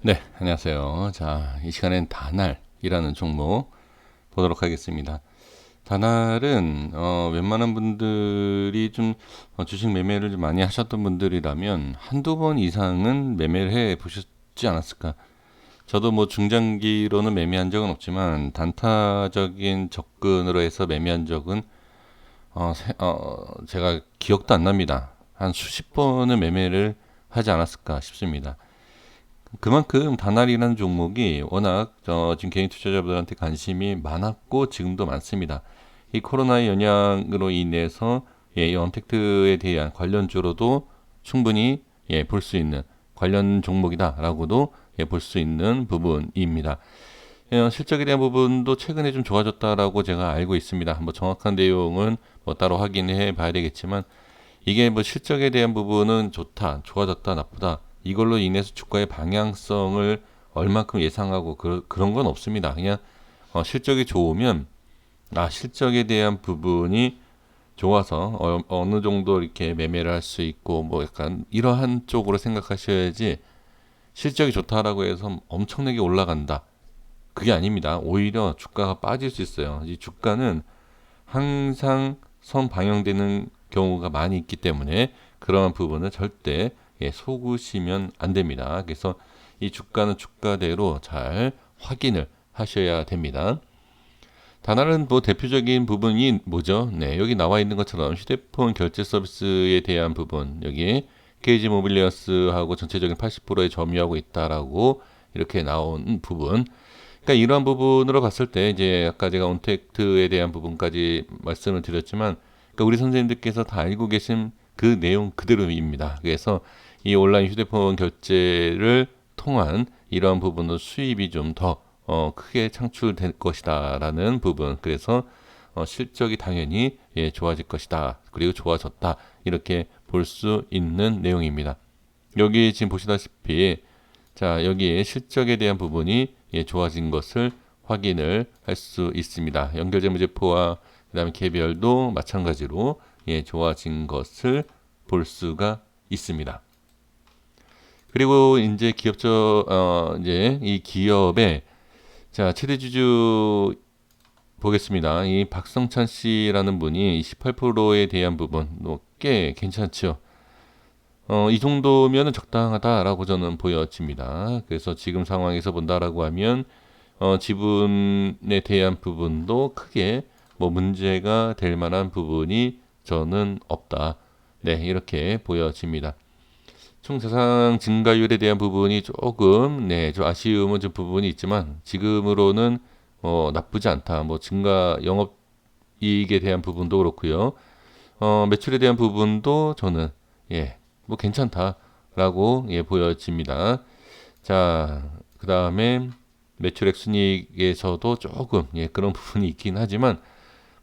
네, 안녕하세요. 자, 이 시간엔 다날이라는 종목 보도록 하겠습니다. 다날은 웬만한 분들이 좀 주식 매매를 좀 많이 하셨던 분들이라면 한두 번 이상은 매매를 해 보셨지 않았을까? 저도 뭐 중장기로는 매매한 적은 없지만 단타적인 접근으로 해서 매매한 적은 제가 기억도 안 납니다. 한 수십 번을 매매를 하지 않았을까 싶습니다. 그만큼 다날이라는 종목이 워낙 지금 개인 투자자분들한테 관심이 많았고 지금도 많습니다. 이 코로나의 영향으로 인해서 이 언택트에 대한 관련주로도 충분히 볼 수 있는 관련 종목이다라고도 볼 수 있는 부분입니다. 실적에 대한 부분도 최근에 좀 좋아졌다라고 제가 알고 있습니다. 뭐 정확한 내용은 뭐 따로 확인해 봐야 되겠지만 이게 뭐 실적에 대한 부분은 좋다, 좋아졌다, 나쁘다. 이걸로 인해서 주가의 방향성을 얼마큼 예상하고 그런 건 없습니다. 그냥 실적이 좋으면 실적에 대한 부분이 좋아서 느 정도 이렇게 매매를 할 수 있고 뭐 약간 이러한 쪽으로 생각하셔야지 실적이 좋다라고 해서 엄청나게 올라간다. 그게 아닙니다. 오히려 주가가 빠질 수 있어요. 이 주가는 항상 선방영되는 경우가 많이 있기 때문에 그러한 부분을 절대 속으시면 안 됩니다. 그래서 이 주가는 주가대로 잘 확인을 하셔야 됩니다. 다른 뭐 대표적인 부분이 뭐죠? 네, 여기 나와 있는 것처럼 휴대폰 결제 서비스에 대한 부분, 여기 KG 모빌리어스하고 전체적인 80%에 점유하고 있다라고 이렇게 나온 부분. 그러니까 이러한 부분으로 봤을 때 이제 아까 제가 온택트에 대한 부분까지 말씀을 드렸지만 그러니까 우리 선생님들께서 다 알고 계신 그 내용 그대로입니다. 그래서 이 온라인 휴대폰 결제를 통한 이러한 부분은 수입이 좀 더 크게 창출될 것이다라는 부분. 그래서 실적이 당연히 좋아질 것이다. 그리고 좋아졌다. 이렇게 볼 수 있는 내용입니다. 여기 지금 보시다시피 자, 여기에 실적에 대한 부분이 좋아진 것을 확인을 할 수 있습니다. 연결재무제표와 그다음에 개별도 마찬가지로 좋아진 것을 볼 수가 있습니다. 그리고 이제 이제 이 기업의 자, 최대주주 보겠습니다. 이 박성찬 씨라는 분이 28%에 대한 부분 꽤 괜찮죠. 이 정도면 적당하다라고 저는 보여집니다. 그래서 지금 상황에서 본다라고 하면 지분에 대한 부분도 크게 뭐 문제가 될 만한 부분이 저는 없다. 네, 이렇게 보여집니다. 총 자산 증가율에 대한 부분이 조금 좀 아쉬움은 좀 부분이 있지만 지금으로는 나쁘지 않다. 뭐 증가 영업 이익에 대한 부분도 그렇고요. 매출에 대한 부분도 저는 뭐 괜찮다라고 보여집니다. 자, 그 다음에 매출액 순이익에서도 조금 그런 부분이 있긴 하지만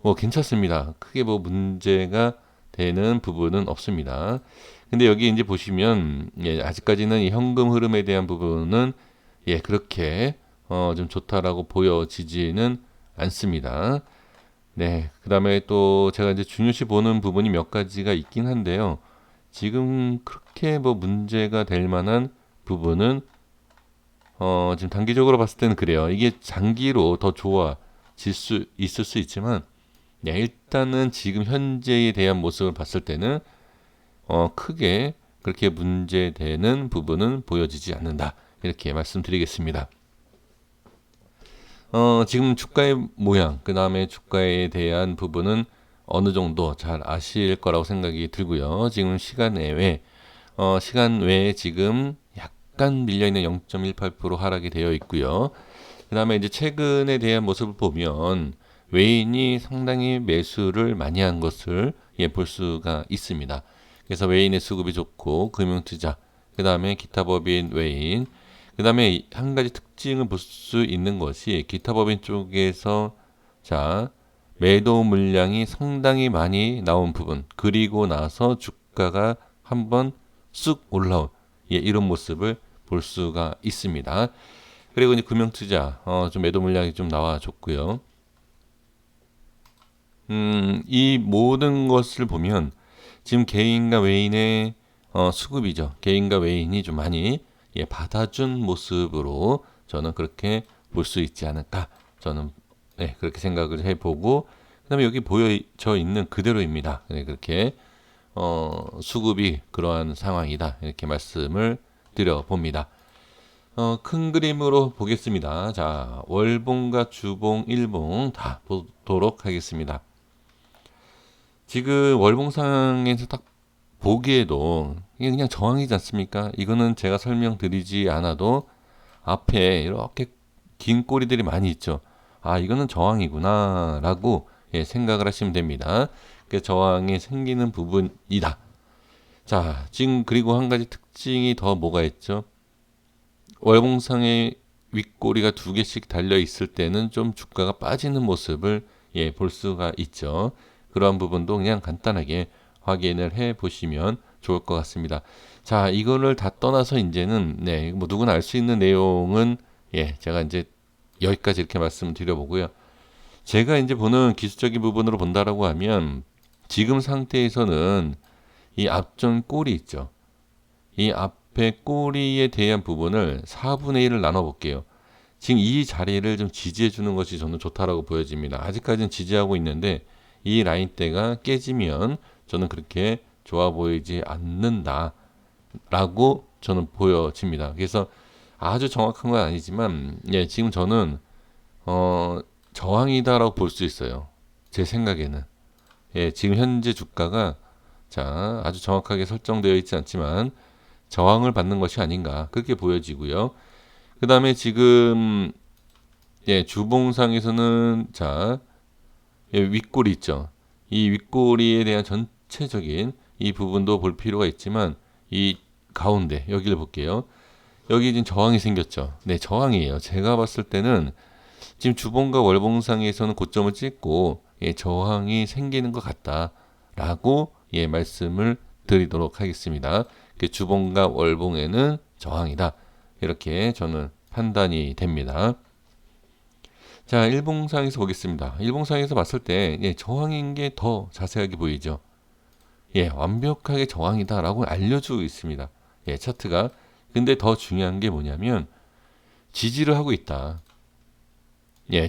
뭐 괜찮습니다. 크게 뭐 문제가 되는 부분은 없습니다. 근데 여기 이제 보시면 아직까지는 이 현금 흐름에 대한 부분은 그렇게 좀 좋다라고 보여지지는 않습니다. 네, 그 다음에 또 제가 이제 중요시 보는 부분이 몇 가지가 있긴 한데요. 지금 그렇게 뭐 문제가 될 만한 부분은 지금 단기적으로 봤을 때는 그래요. 이게 장기로 더 좋아질 수 있을 수 있지만 일단은 지금 현재에 대한 모습을 봤을 때는 크게 그렇게 문제되는 부분은 보여지지 않는다. 이렇게 말씀드리겠습니다. 지금 주가의 모양, 그 다음에 주가에 대한 부분은 어느 정도 잘 아실 거라고 생각이 들고요. 지금 시간 외에 지금 약간 밀려있는 0.18% 하락이 되어 있고요. 그 다음에 이제 최근에 대한 모습을 보면 외인이 상당히 매수를 많이 한 것을 볼 수가 있습니다. 그래서 외인의 수급이 좋고 금융투자, 그 다음에 기타 법인 외인, 그 다음에 한 가지 특징을 볼 수 있는 것이 기타 법인 쪽에서 자 매도 물량이 상당히 많이 나온 부분, 그리고 나서 주가가 한번 쑥 올라온 이런 모습을 볼 수가 있습니다. 그리고 이제 금융투자 좀 매도 물량이 좀 나와줬고요. 이 모든 것을 보면 지금 개인과 외인의 수급이죠. 개인과 외인이 좀 많이 받아준 모습으로 저는 그렇게 볼 수 있지 않을까. 저는 그렇게 생각을 해보고, 그다음에 여기 보여져 있는 그대로입니다. 그렇게 수급이 그러한 상황이다. 이렇게 말씀을 드려봅니다. 큰 그림으로 보겠습니다. 자, 월봉과 주봉, 일봉 다 보도록 하겠습니다. 지금 월봉상에서 딱 보기에도 이게 그냥 저항이지 않습니까? 이거는 제가 설명드리지 않아도 앞에 이렇게 긴 꼬리들이 많이 있죠. 아, 이거는 저항이구나 라고 생각을 하시면 됩니다. 그 저항이 생기는 부분이다. 자, 지금 그리고 한 가지 특징이 더 뭐가 있죠? 월봉상에 윗꼬리가 두 개씩 달려 있을 때는 좀 주가가 빠지는 모습을 볼 수가 있죠. 그러한 부분도 그냥 간단하게 확인을 해 보시면 좋을 것 같습니다. 자, 이거를 다 떠나서 이제는 뭐 누구나 알 수 있는 내용은 제가 이제 여기까지 이렇게 말씀드려 보고요. 제가 이제 보는 기술적인 부분으로 본다라고 하면 지금 상태에서는 이 앞전 꼬리 있죠. 이 앞에 꼬리에 대한 부분을 4분의 1을 나눠 볼게요. 지금 이 자리를 좀 지지해 주는 것이 저는 좋다라고 보여집니다. 아직까지는 지지하고 있는데 이 라인대가 깨지면 저는 그렇게 좋아 보이지 않는다라고 저는 보여집니다. 그래서 아주 정확한 건 아니지만 지금 저는 저항이다라고 볼 수 있어요. 제 생각에는 지금 현재 주가가 자 아주 정확하게 설정되어 있지 않지만 저항을 받는 것이 아닌가 그렇게 보여지고요. 그 다음에 지금 주봉상에서는 자 윗꼬리 있죠. 이 윗꼬리에 대한 전체적인 이 부분도 볼 필요가 있지만 이 가운데 여기를 볼게요. 여기 지금 저항이 생겼죠. 네, 저항이에요. 제가 봤을 때는 지금 주봉과 월봉상에서는 고점을 찍고 저항이 생기는 것 같다라고 말씀을 드리도록 하겠습니다. 주봉과 월봉에는 저항이다. 이렇게 저는 판단이 됩니다. 자, 일봉상에서 보겠습니다. 일봉상에서 봤을 때 저항인 게 더 자세하게 보이죠. 완벽하게 저항이다라고 알려주고 있습니다. 차트가. 근데 더 중요한 게 뭐냐면 지지를 하고 있다.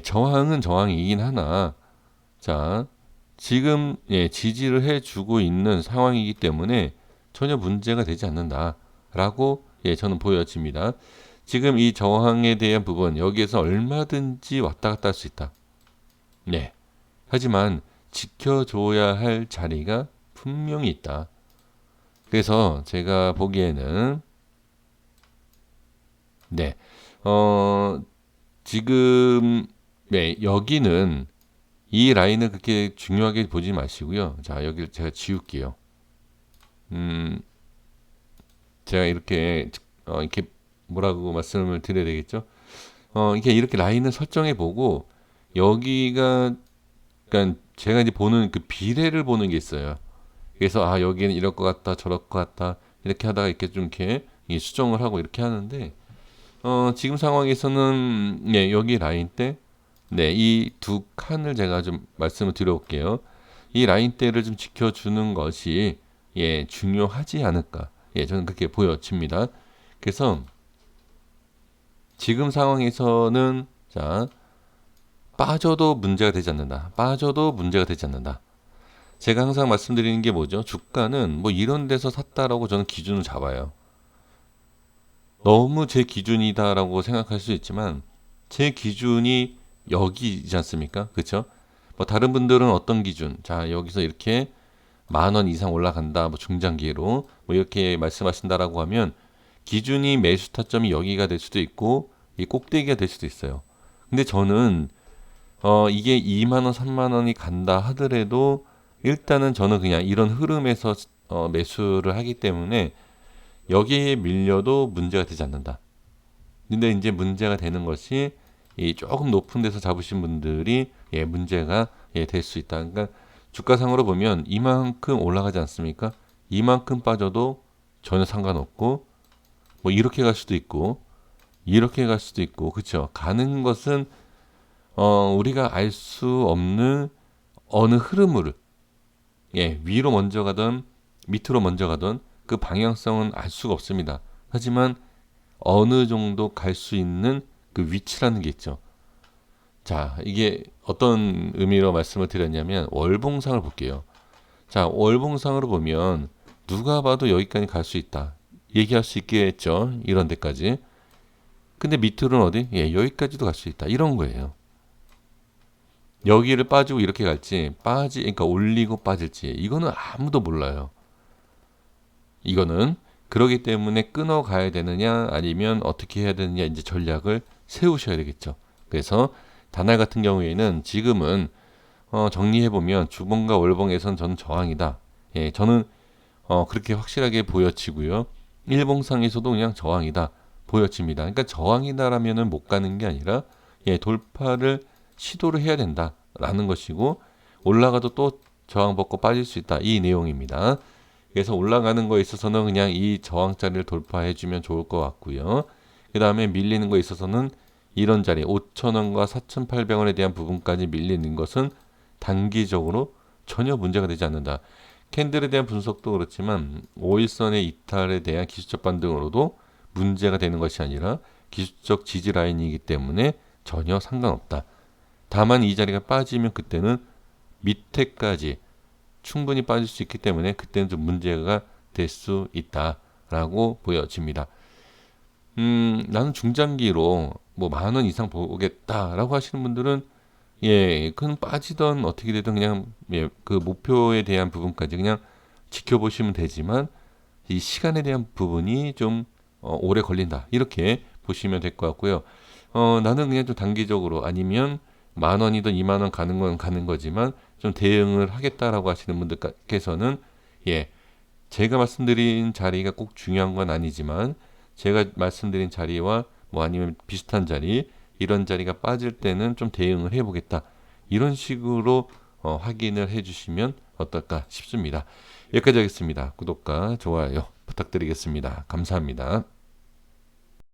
저항은 저항이긴 하나 자, 지금 지지를 해주고 있는 상황이기 때문에 전혀 문제가 되지 않는다라고 저는 보여집니다. 지금 이 저항에 대한 부분 여기에서 얼마든지 왔다 갔다 할 수 있다. 하지만 지켜줘야 할 자리가 분명히 있다. 그래서 제가 보기에는 지금 여기는 이 라인을 그렇게 중요하게 보지 마시고요. 자, 여기를 제가 지울게요. 제가 이렇게 뭐라고 말씀을 드려야 되겠죠? 이렇게 라인을 설정해 보고 여기가 그러니까 제가 이제 보는 그 비례를 보는 게 있어요. 그래서 여기는 이럴 것 같다, 저럴 것 같다 이렇게 하다가 이렇게 좀 이렇게 수정을 하고 이렇게 하는데 지금 상황에서는 여기 라인 때 이 두 칸을 제가 좀 말씀을 드려볼게요. 이 라인대를 좀 지켜주는 것이 중요하지 않을까. 저는 그렇게 보여집니다. 그래서 지금 상황에서는 자 빠져도 문제가 되지 않는다. 빠져도 문제가 되지 않는다. 제가 항상 말씀드리는 게 뭐죠? 주가는 뭐 이런 데서 샀다라고 저는 기준을 잡아요. 너무 제 기준이다라고 생각할 수 있지만 제 기준이 여기지 않습니까? 그렇죠? 뭐 다른 분들은 어떤 기준? 자, 여기서 이렇게 10,000원 이상 올라간다. 뭐 중장기로 뭐 이렇게 말씀하신다라고 하면 기준이 매수 타점이 여기가 될 수도 있고 이 꼭대기가 될 수도 있어요. 근데 저는 이게 20,000원, 30,000원이 간다 하더라도 일단은 저는 그냥 이런 흐름에서 매수를 하기 때문에 여기에 밀려도 문제가 되지 않는다. 근데 이제 문제가 되는 것이 이 조금 높은 데서 잡으신 분들이 문제가 될 수 있다. 그러니까 주가상으로 보면 이만큼 올라가지 않습니까? 이만큼 빠져도 전혀 상관없고 뭐 이렇게 갈 수도 있고 이렇게 갈 수도 있고 그렇죠. 가는 것은 우리가 알 수 없는 어느 흐름을 위로 먼저 가든 밑으로 먼저 가든 그 방향성은 알 수가 없습니다. 하지만 어느 정도 갈 수 있는 그 위치라는 게 있죠. 자, 이게 어떤 의미로 말씀을 드렸냐면 월봉상을 볼게요. 자, 월봉상으로 보면 누가 봐도 여기까지 갈 수 있다. 얘기할 수 있겠죠. 이런 데까지. 근데 밑으로는 어디? 예, 여기까지도 갈 수 있다. 이런 거예요. 여기를 빠지고 이렇게 갈지, 그러니까 올리고 빠질지, 이거는 아무도 몰라요. 이거는 그러기 때문에 끊어 가야 되느냐, 아니면 어떻게 해야 되느냐, 이제 전략을 세우셔야 되겠죠. 그래서 다날 같은 경우에는 지금은 정리해 보면 주봉과 월봉에선 저는 저항이다. 예, 저는 그렇게 확실하게 보여지고요. 일봉상에서도 그냥 저항이다 보여집니다. 그러니까 저항이다라면은 못 가는 게 아니라 예, 돌파를 시도를 해야 된다라는 것이고 올라가도 또 저항 받고 빠질 수 있다 이 내용입니다. 그래서 올라가는 거에 있어서는 그냥 이 저항자리를 돌파해 주면 좋을 것 같고요. 그 다음에 밀리는 거에 있어서는 이런 자리 5,000원과 4,800원에 대한 부분까지 밀리는 것은 단기적으로 전혀 문제가 되지 않는다. 캔들에 대한 분석도 그렇지만 5일선의 이탈에 대한 기술적 반등으로도 문제가 되는 것이 아니라 기술적 지지 라인이기 때문에 전혀 상관없다. 다만 이 자리가 빠지면 그때는 밑에까지 충분히 빠질 수 있기 때문에 그때는 좀 문제가 될 수 있다라고 보여집니다. 나는 중장기로 뭐 10,000원 이상 보겠다라고 하시는 분들은 예, 그건 빠지던 어떻게 되든 그냥 예, 그 목표에 대한 부분까지 그냥 지켜보시면 되지만 이 시간에 대한 부분이 좀 오래 걸린다 이렇게 보시면 될 것 같고요. 나는 그냥 좀 단기적으로 아니면 10,000원이든 20,000원 가는 건 가는 거지만 좀 대응을 하겠다라고 하시는 분들께서는 예, 제가 말씀드린 자리가 꼭 중요한 건 아니지만 제가 말씀드린 자리와 뭐 아니면 비슷한 자리 이런 자리가 빠질 때는 좀 대응을 해보겠다. 이런 식으로 확인을 해주시면 어떨까 싶습니다. 여기까지 하겠습니다. 구독과 좋아요 부탁드리겠습니다. 감사합니다.